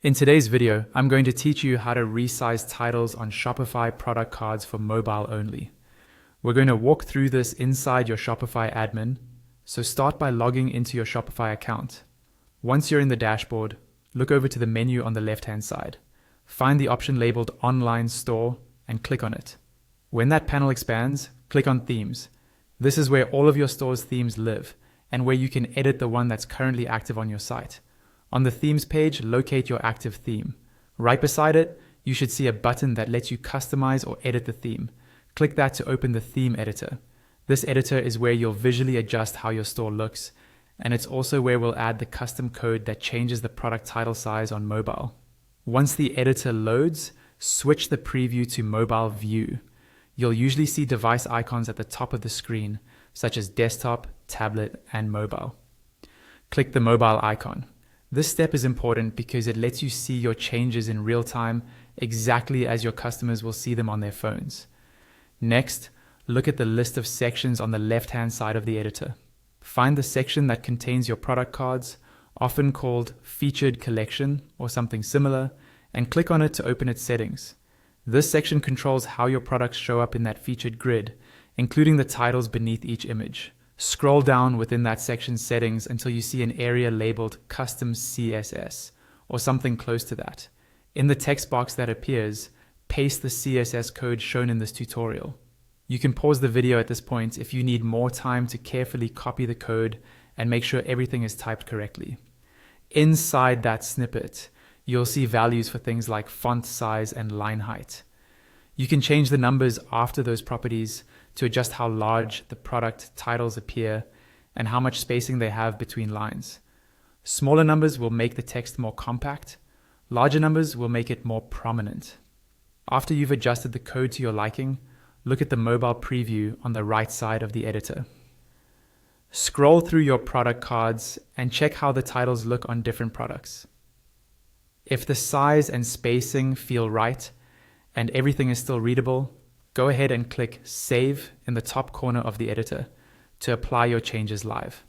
In today's video, I'm going to teach you how to resize titles on Shopify product cards for mobile only. We're going to walk through this inside your Shopify admin, so start by logging into your Shopify account. Once you're in the dashboard, look over to the menu on the left-hand side. Find the option labeled Online Store and click on it. When that panel expands, click on Themes. This is where all of your store's themes live and where you can edit the one that's currently active on your site. On the Themes page, locate your active theme. Right beside it, you should see a button that lets you customize or edit the theme. Click that to open the theme editor. This editor is where you'll visually adjust how your store looks, and it's also where we'll add the custom code that changes the product title size on mobile. Once the editor loads, switch the preview to mobile view. You'll usually see device icons at the top of the screen, such as desktop, tablet, and mobile. Click the mobile icon. This step is important because it lets you see your changes in real time exactly as your customers will see them on their phones. Next, look at the list of sections on the left-hand side of the editor. Find the section that contains your product cards, often called Featured Collection or something similar, and click on it to open its settings. This section controls how your products show up in that featured grid, including the titles beneath each image. Scroll down within that section's settings until you see an area labeled Custom CSS, or something close to that. In the text box that appears, paste the CSS code shown in this tutorial. You can pause the video at this point if you need more time to carefully copy the code and make sure everything is typed correctly. Inside that snippet, you'll see values for things like font size and line height. You can change the numbers after those properties to adjust how large the product titles appear and how much spacing they have between lines. Smaller numbers will make the text more compact. Larger numbers will make it more prominent. After you've adjusted the code to your liking, look at the mobile preview on the right side of the editor. Scroll through your product cards and check how the titles look on different products. If the size and spacing feel right and everything is still readable, go ahead and click Save in the top corner of the editor to apply your changes live.